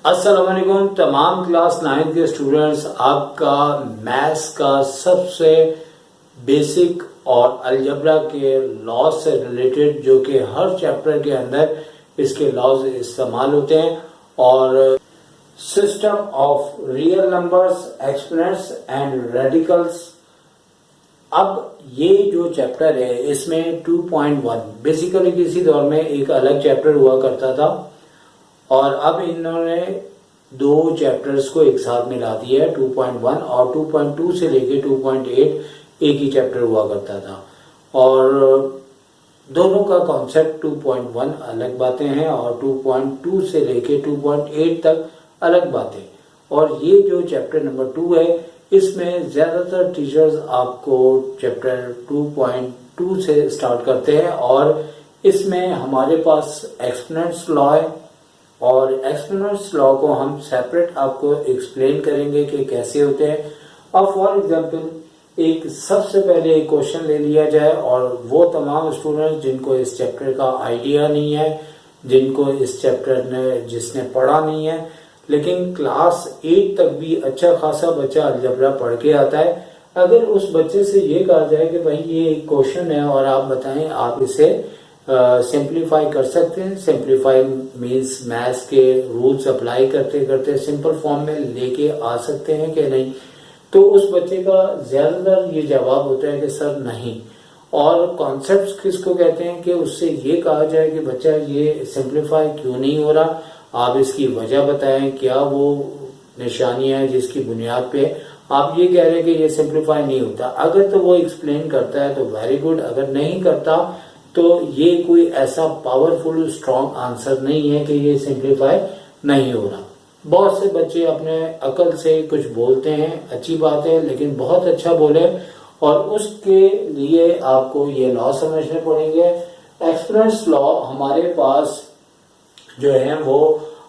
अस्सलाम वालेकुम तमाम क्लास 9 के स्टूडेंट्स, आपका मैथ्स का सबसे बेसिक और अलजबरा के लॉ से रिलेटेड, जो कि हर चैप्टर के अंदर इसके लॉज इस्तेमाल होते हैं, और system of real numbers, exponents and radicals. अब ये जो चैप्टर है इसमें 2.1 बेसिकली किसी दौर में एक अलग चैप्टर हुआ करता था, और अब इन्होंने दो चैप्टर्स को एक साथ मिला दिया है। 2.1 और 2.2 से लेके 2.8 एक ही चैप्टर हुआ करता था, और दोनों का कॉन्सेप्ट 2.1 अलग बातें हैं और 2.2 से लेके 2.8 तक अलग बातें। और ये जो चैप्टर नंबर 2 है, इसमें ज्यादातर टीचर्स आपको चैप्टर 2.2 से स्टार्ट करते हैं, और इसमें हमारे पास एक्सपोनेंट्स लॉ है, और एक्सपोनेंट्स लॉ को हम सेपरेट आपको एक्सप्लेन करेंगे कि कैसे होते हैं। अब फॉर एग्जांपल एक सबसे पहले एक क्वेश्चन ले लिया जाए, और वो तमाम स्टूडेंट्स जिनको इस चैप्टर का आइडिया नहीं है, जिनको इस चैप्टर ने जिसने पढ़ा नहीं है, लेकिन क्लास 8 तक भी अच्छा खासा बच्चा अलजबरा पढ़ के आता है, अगर उस बच्चे से ये कहा जाए कि भाई ये एक क्वेश्चन है और आप बताएं आप इसे सिंप्लीफाई कर सकते हैं। सिंप्लीफाई मीन्स मैथ्स के रूल्स अप्लाई करते करते सिंपल फॉर्म में लेके आ सकते हैं कि नहीं, तो उस बच्चे का ज्यादातर ये जवाब होता है कि सर नहीं। और कॉन्सेप्ट्स किसको कहते हैं कि उससे ये कहा जाए कि बच्चा ये सिंप्लीफाई क्यों नहीं हो रहा, आप इसकी वजह बताएं, क्या वो निशानियां हैं जिसकी बुनियाद पे आप ये कह रहे हैं कि ये सिंप्लीफाई नहीं होता। अगर तो वो एक्सप्लेन करता है तो वेरी गुड, अगर नहीं करता तो ये कोई ऐसा पावरफुल स्ट्रॉन्ग आंसर नहीं है कि ये सिंप्लीफाई नहीं हो रहा। बहुत से बच्चे अपने अकल से कुछ बोलते हैं, अच्छी बात है, लेकिन बहुत अच्छा बोले, और उसके लिए आपको ये लॉ समझने पड़ेंगे। एक्सपोनेंट्स लॉ हमारे पास जो है वो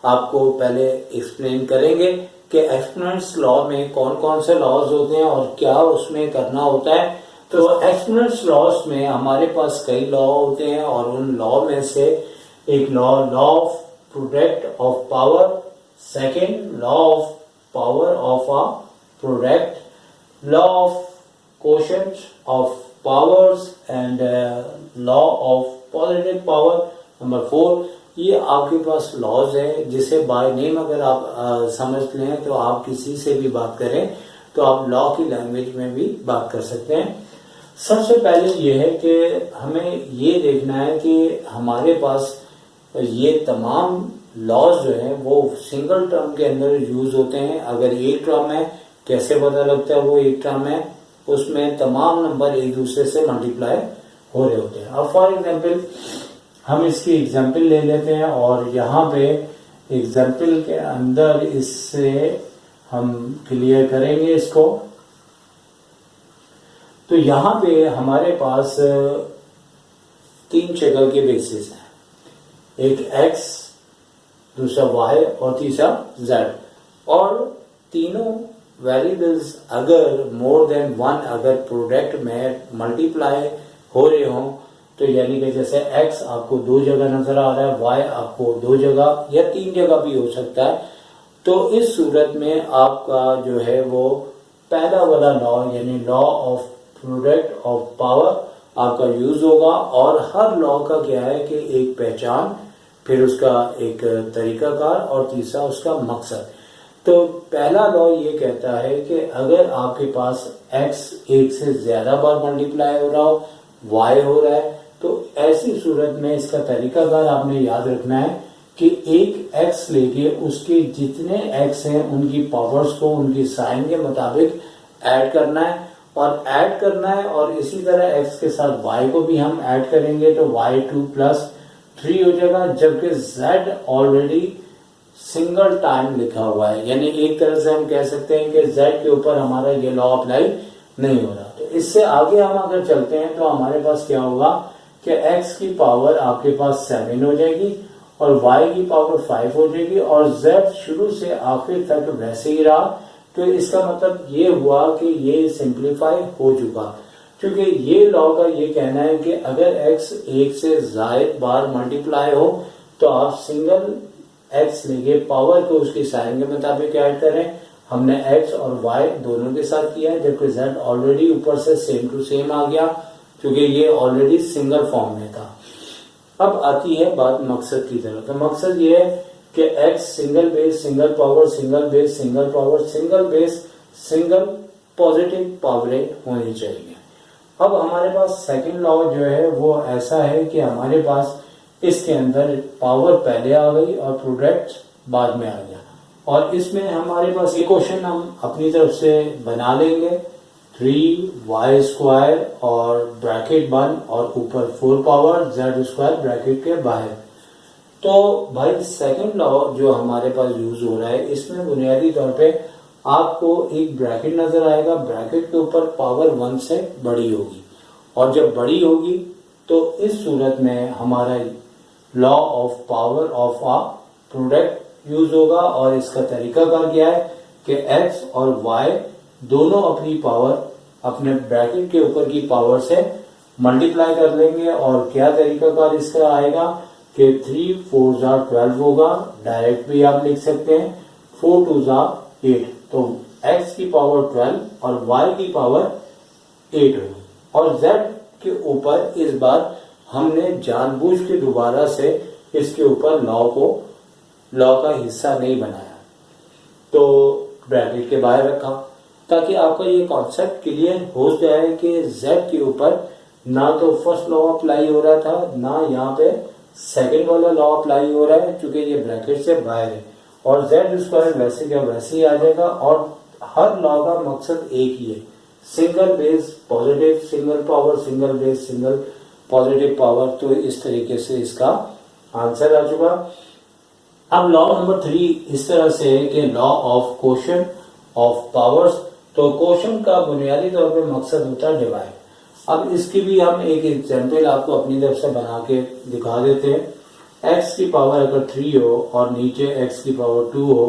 आपको पहले एक्सप्लेन करेंगे कि एक्सपोनेंट्स लॉ में कौन कौन से लॉज होते हैं और क्या उसमें करना होता है। तो एक्सपोनेंट्स लॉज में हमारे पास कई लॉ होते हैं, और उन लॉ में से एक law of product of power, second law of power of a product, law of quotient of powers and law of positive power. Number 4 ये आपके पास लॉज है जिसे बाय नेम अगर आप समझ लें तो आप किसी से भी बात करें तो आप लॉ की लैंग्वेज में भी बात कर सकते हैं। सबसे पहले ये है कि हमें ये देखना है कि हमारे पास ये तमाम लॉज जो है वो सिंगल टर्म के अंदर यूज होते हैं। अगर एक टर्म है, कैसे पता लगता है वो एक टर्म है, उसमें तमाम नंबर एक दूसरे से मल्टीप्लाई हो रहे होते हैं। अब फॉर एग्जांपल हम इसकी एग्जांपल ले लेते हैं, और यहाँ पे एग्जांपल के अंदर इससे हम क्लियर करेंगे इसको। तो यहाँ पे हमारे पास 3 शक्ल के बेसिस हैं, एक x, दूसरा y और तीसरा z। और तीनों वेरिएबल्स अगर मोर देन 1 अगर प्रोडक्ट में मल्टीप्लाई हो रहे हों, तो यानी कि जैसे x आपको 2 जगह नजर आ रहा है, y आपको 2 जगह या 3 जगह भी हो सकता है, तो इस सूरत में आपका जो है वो पहला वाला लॉ यानी law of product of power आपका यूज होगा। और हर लॉ का क्या है कि एक पहचान, फिर उसका एक तरीकाकार, और तीसरा उसका मकसद। तो पहला लॉ ये कहता है कि अगर आपके पास x एक से ज्यादा बार मल्टीप्लाई हो रहा हो, y हो रहा है, तो ऐसी सूरत में इसका तरीकाकार आपने याद रखना है कि एक x लेके उसके जितने x हैं उनकी पावर्स को उनकी साइन के मुताबिक ऐड करना है, और ऐड करना है, और इसी तरह x के साथ y को भी हम ऐड करेंगे तो y2 + 3 हो जाएगा, जबकि z ऑलरेडी सिंगल टाइम लिखा हुआ है, यानी एक तरह से हम कह सकते हैं कि z के ऊपर हमारा ये लॉ अप्लाई नहीं हो रहा। तो इससे आगे हम अगर चलते हैं तो हमारे पास क्या होगा कि x की पावर आपके पास 7 हो जाएगी, और y की पावर 5 हो जाएगी, और z शुरू से आखिर तक वैसे ही रहा। तो इसका मतलब ये हुआ कि ये सिंप्लीफाई हो चुका, क्योंकि ये लॉ का ये कहना है कि अगर x एक से ज्यादा बार मल्टीप्लाई हो तो आप सिंगल x लेके पावर को उसके साइन के मुताबिक ऐड करें। हमने x और y दोनों के साथ किया है, जबकि z ऑलरेडी ऊपर से सेम टू सेम आ गया क्योंकि ये ऑलरेडी सिंगल फॉर्म में था। अब आती है बात मकसद की तरफ। तो मकसद ये है कि x single base single power single base single power single base single positive पावरें होनी चाहिए। अब हमारे पास सेकंड लॉ जो है वो ऐसा है कि हमारे पास इसके अंदर पावर पहले आ गई और प्रोडक्ट बाद में आ गया, और इसमें हमारे पास ये क्वेश्चन हम अपनी तरफ से बना लेंगे 3y² और ब्रैकेट 1 और ऊपर 4 पावर z² ब्रैकेट के बाहर। तो भाई सेकंड लॉ जो हमारे पास यूज हो रहा है इसमें बुनियादी तौर पे आपको एक ब्रैकेट नजर आएगा, ब्रैकेट के ऊपर पावर 1 से बड़ी होगी, और जब बड़ी होगी तो इस सूरत में हमारा law of power of a product use होगा। और इसका तरीका कार क्या है कि x और y दोनों अपनी पावर अपने ब्रैकेट के ऊपर की पावर से मल्टीप्लाई कर लेंगे। और क्या तरीका कार इसका आएगा कि 3 4 12 होगा, डायरेक्ट भी आप लिख सकते हैं, 4 2 8, तो x की पावर 12 और y की पावर 8 होगी। और z के ऊपर इस बार हमने जानबूझ के दोबारा से इसके ऊपर लॉ का हिस्सा नहीं बनाया, तो ब्रैकेट के बाहर रखा, ताकि आपका ये कॉन्सेप्ट क्लियर हो जाए कि z के ऊपर ना तो फर्स्ट लॉ अप्लाई हो रहा था ना यहाँ पे सेकंड वाला लॉ अप्लाई हो रहा है, क्योंकि ये ब्रैकेट से बाहर है, और z² वैसे क्या वैसे ही आ जाएगा। और हर लॉ का मकसद एक ही है, single base positive single power single base single positive power. तो इस तरीके से इसका आंसर आ चुका। अब लॉ नंबर 3 इस तरह से है कि law of question of powers. तो कोशन का बुनियादी तौर पे मकसद होता है डिवाइड। अब इसकी भी हम एक एग्जांपल आपको अपनी तरफ से बना के दिखा देते हैं। x की पावर अगर 3 हो और नीचे x की पावर 2 हो,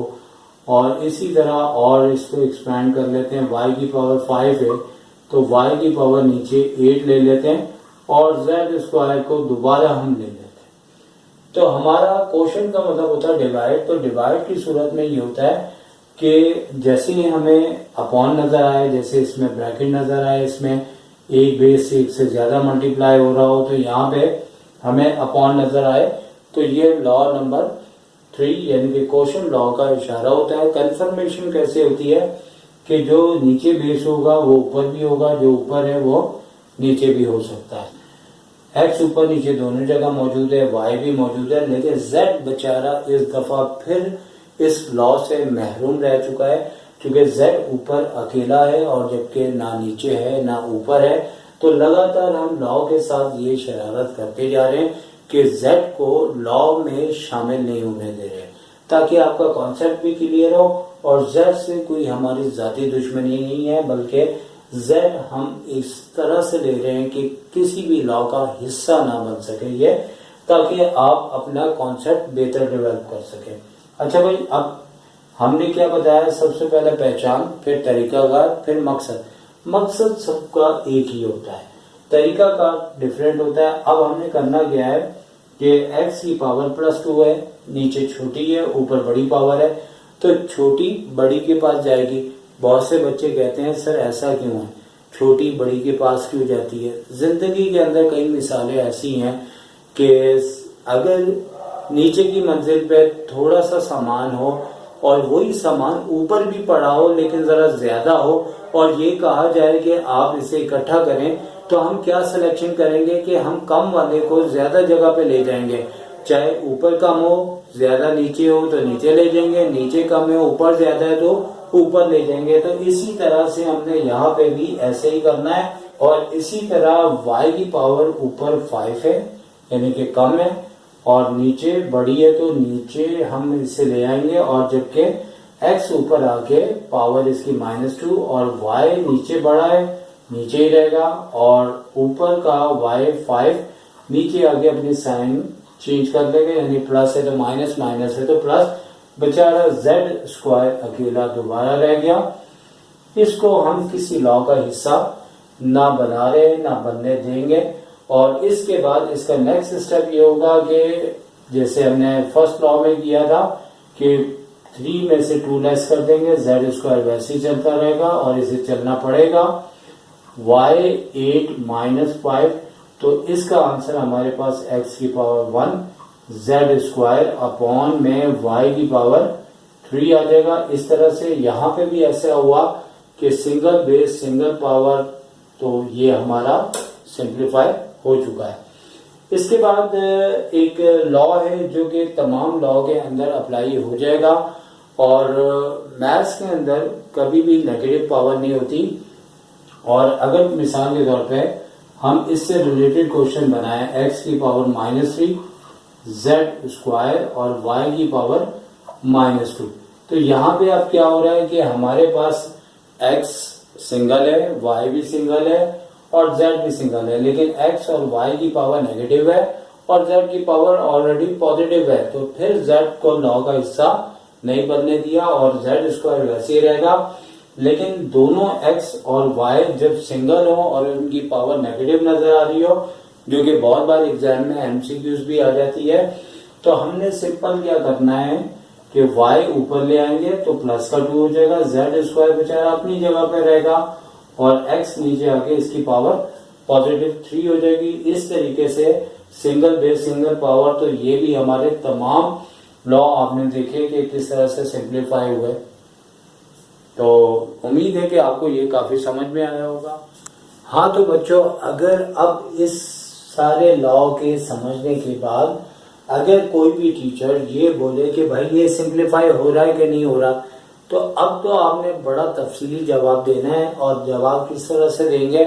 और इसी तरह और इसको एक्सपैंड कर लेते हैं, y की पावर 5 है तो y की पावर नीचे 8 ले लेते हैं, और z² को दोबारा हम ले लेते हैं। तो हमारा क्वेश्चन का मतलब होता है डिवाइड। तो डिवाइड की सूरत में ये होता है कि जैसे ही हमें अपॉन नजर आए, जैसे इसमें ब्रैकेट नजर आए, इसमें एक बेस एक से ज्यादा मल्टीप्लाई हो रहा हो, तो यहाँ पे हमें अपॉन नजर आए, तो ये लॉ नंबर 3 यानी कि क्वेश्चन लॉ का इशारा होता है। कंफर्मेशन कैसे होती है कि जो नीचे बेस होगा वो ऊपर भी होगा, जो ऊपर है वो नीचे भी हो सकता है। x ऊपर नीचे दोनों जगह मौजूद है, y भी मौजूद है, लेकिन z बेचारा इस दफा फिर इस लॉ से महरूम रह चुका है, क्योंकि z ऊपर अकेला है और जबकि ना नीचे है ना ऊपर है। तो लगातार हम लॉ के साथ ये शरारत करते जा रहे हैं कि z को लॉ में शामिल नहीं होने दे रहे, ताकि आपका कॉन्सेप्ट भी क्लियर हो। और z से कोई हमारी जाती दुश्मनी नहीं है, बल्कि z हम इस तरह से ले रहे हैं कि किसी भी लॉ का हिस्सा ना बन सके ये, ताकि आप अपना कॉन्सेप्ट बेहतर डेवलप कर सकें। अच्छा भाई, अब हमने क्या बताया, सबसे पहले पहचान, फिर तरीकाकार, फिर मकसद। मकसद सबका एक ही होता है, तरीका का डिफरेंट होता है। अब हमने करना क्या है कि x की पावर +2 है, नीचे छोटी है ऊपर बड़ी पावर है, तो छोटी बड़ी के पास जाएगी। बहुत से बच्चे कहते हैं सर ऐसा क्यों है, छोटी बड़ी के पास क्यों जाती है। जिंदगी के अंदर कई मिसालें ऐसी हैं कि अगर नीचे की मंजिल पे थोड़ा सा सामान हो और वही सामान ऊपर भी पड़ा हो लेकिन जरा ज्यादा हो, और ये कहा जाए कि आप इसे इकट्ठा करें, तो हम क्या सिलेक्शन करेंगे कि हम कम वाले को ज्यादा जगह पे ले जाएंगे। चाहे ऊपर कम हो, ज्यादा नीचे हो तो नीचे ले जाएंगे, नीचे कम है ऊपर ज्यादा है तो ऊपर ले जाएंगे। तो इसी तरह से हमने यहाँ पे भी ऐसे ही करना है। और इसी तरह y की पावर ऊपर 5 है यानी कि कम है, और नीचे बड़ी है तो नीचे हम इसे ले आएंगे, और जबकि x ऊपर आके पावर इसकी -2 और y नीचे बड़ा है नीचे ही रहेगा, और ऊपर का y 5 नीचे आके अपनी साइन चेंज कर देंगे, यानी प्लस है तो माइनस, माइनस है तो प्लस। बेचारा z² अकेला दोबारा रह गया। इसको हम किसी लॉ का हिस्सा ना बना रहे ना बनने देंगे। और इसके बाद इसका नेक्स्ट स्टेप ये होगा कि जैसे हमने फर्स्ट लॉ में किया था कि 3 में से 2 लेस कर देंगे, जेड स्क्वायर वैसे ही चलता रहेगा और इसे चलना पड़ेगा। y8 माइनस 5, तो इसका आंसर हमारे पास x की पावर 1 जेड स्क्वायर अपॉन में y की पावर 3 आ जाएगा। इस तरह से यहाँ पे भी ऐसा हुआ कि सिंगल बेस सिंगल पावर, तो ये हमारा सिंप्लीफाई हो चुका है। इसके बाद एक लॉ है जो कि तमाम लॉ के अंदर अप्लाई हो जाएगा और मैथ्स के अंदर कभी भी नेगेटिव पावर नहीं होती। और अगर मिसाल के तौर पे हम इससे रिलेटेड क्वेश्चन बनाए x की पावर -3 z स्क्वायर और y की पावर -2, तो यहाँ पे अब क्या हो रहा है कि हमारे पास x सिंगल है, y भी सिंगल है और z भी सिंगल है, लेकिन x और y की पावर नेगेटिव है और z की पावर ऑलरेडी पॉजिटिव है। तो फिर z को लॉ का हिस्सा नहीं बनने दिया और z स्क्वायर वैसे ही रहेगा। लेकिन दोनों x और y जब सिंगल हो और उनकी पावर नेगेटिव नजर आ रही हो, जो कि बहुत बार एग्जाम में एमसीक्यूज भी आ जाती है, तो हमने सिंपल क्या करना है कि y ऊपर ले आएंगे तो प्लस का 2 हो जाएगा, z स्क्वायर बेचारा अपनी जगह पे रहेगा और x नीचे आके इसकी पावर पॉजिटिव 3 हो जाएगी। इस तरीके से सिंगल बेस सिंगल पावर, तो ये भी हमारे तमाम लॉ आपने देखे कि किस तरह से सिंप्लीफाई हुए। तो उम्मीद है कि आपको ये काफी समझ में आया होगा। हाँ तो बच्चों, अगर अब इस सारे लॉ के समझने के बाद अगर कोई भी टीचर ये बोले कि भाई ये सिंप्लीफाई हो रहा है कि नहीं हो रहा, तो अब तो आपने बड़ा तफसीली जवाब देना है। और जवाब किस तरह से देंगे,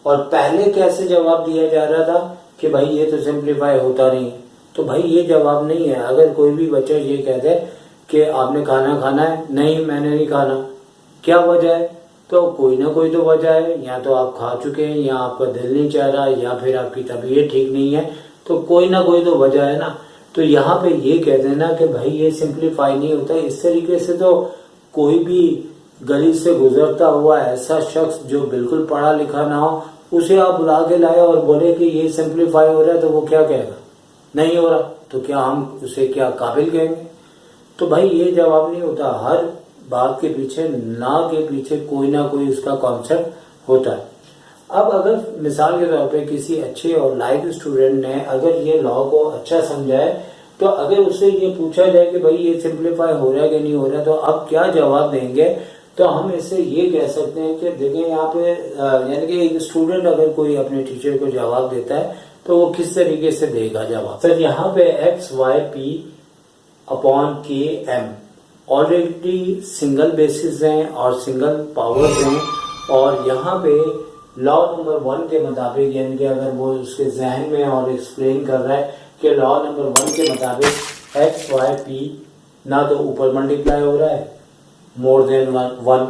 और पहले कैसे जवाब दिया जा रहा था कि भाई ये तो सिंप्लीफाई होता नहीं है, तो भाई ये जवाब नहीं है। अगर कोई भी बच्चा ये कह दे कि आपने खाना खाना है, नहीं मैंने नहीं खाना, क्या वजह है, तो कोई ना कोई तो वजह है, या तो आप खा चुके हैं या आपका दिल नहीं चाह रहा या फिर आपकी तबीयत ठीक नहीं है, तो कोई ना कोई तो वजह है ना। तो यहाँ पे ये कह देना कि भाई ये सिंप्लीफाई नहीं होता, इस तरीके से तो कोई भी गली से गुजरता हुआ ऐसा शख्स जो बिल्कुल पढ़ा लिखा ना हो, उसे आप बुला के लाए और बोले कि ये सिंप्लीफाई हो रहा है, तो वो क्या कहेगा, नहीं हो रहा, तो क्या हम उसे क्या काबिल कहेंगे। तो भाई ये जवाब नहीं होता। हर बात के पीछे ना के पीछे कोई ना कोई उसका कॉन्सेप्ट होता है। अब अगर मिसाल के तौर पे किसी अच्छे और लाइक स्टूडेंट ने अगर ये लॉ को अच्छा समझा है, तो अगर उससे ये पूछा जाए कि भाई ये सिंप्लीफाई हो रहा है कि नहीं हो रहा है, तो अब क्या जवाब देंगे, तो हम इससे ये कह सकते हैं कि देखिए यहाँ पे यानी कि एक स्टूडेंट अगर कोई अपने टीचर को जवाब देता है तो वो किस तरीके से देगा जवाब। सर यहाँ पे एक्स वाई पी अपॉन के एम ऑलरेडी सिंगल बेसिस हैं और सिंगल पावर्स हैं, और यहाँ पे लॉ नंबर 1 के मुताबिक, यानी कि अगर वो उसके जहन में और एक्सप्लेन कर रहा है कि लॉ नंबर 1 के मुताबिक एक्स वाई पी ना तो ऊपर मल्टीप्लाई हो रहा है मोर देन 1,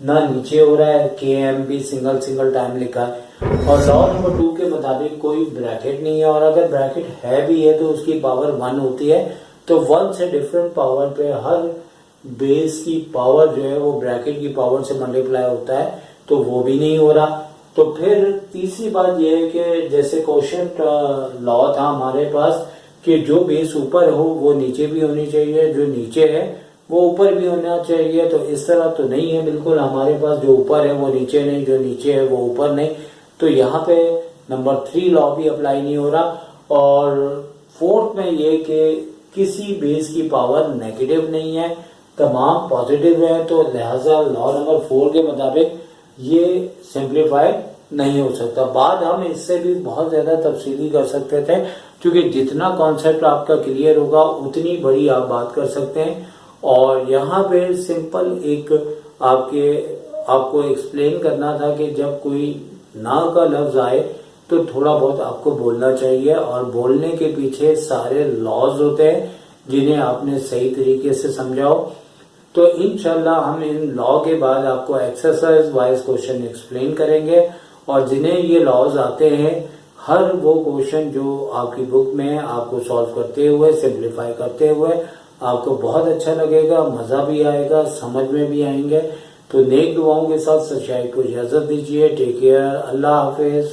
ना नीचे हो रहा है, के एम भी सिंगल सिंगल टाइम लिखा है, और लॉ नंबर 2 के मुताबिक कोई ब्रैकेट नहीं है, और अगर ब्रैकेट है भी है तो उसकी पावर 1 होती है। तो 1 से डिफरेंट पावर पे हर बेस की पावर जो है वो ब्रैकेट की पावर से मल्टीप्लाई होता है, तो वो भी नहीं हो रहा। तो फिर तीसरी बात यह है कि जैसे क्वेश्चन लॉ था हमारे पास कि जो बेस ऊपर हो वो नीचे भी होनी चाहिए, जो नीचे है वो ऊपर भी होना चाहिए। तो इस तरह तो नहीं है बिल्कुल, हमारे पास जो ऊपर है वो नीचे नहीं, जो नीचे है वो ऊपर नहीं। तो यहाँ पे नंबर 3 लॉ भी अप्लाई नहीं हो रहा। और फोर्थ में ये कि किसी बेस की पावर नेगेटिव नहीं है, तमाम पॉजिटिव है, तो लिहाजा लॉ नंबर 4 के मुताबिक ये सिंप्लीफाई नहीं हो सकता। बात हम इससे भी बहुत ज्यादा तफसीली कर सकते थे, क्योंकि जितना कॉन्सेप्ट आपका क्लियर होगा उतनी बड़ी आप बात कर सकते हैं। और यहाँ पे सिंपल एक आपको एक्सप्लेन करना था कि जब कोई ना का लफ्ज आए तो थोड़ा बहुत आपको बोलना चाहिए, और बोलने के पीछे सारे लॉज होते हैं जिन्हें आपने सही तरीके से समझाओ। तो इंशाल्लाह हम इन लॉ के बाद आपको एक्सरसाइज वाइज क्वेश्चन एक्सप्लेन करेंगे, और जिन्हें ये लॉज आते हैं हर वो क्वेश्चन जो आपकी बुक में आपको सॉल्व करते हुए सिंप्लीफाई करते हुए आपको बहुत अच्छा लगेगा, मजा भी आएगा, समझ में भी आएंगे। तो नेक दुआओं के साथ सच्चाई को इजाजत दीजिए। टेक केयर, अल्लाह हाफिज।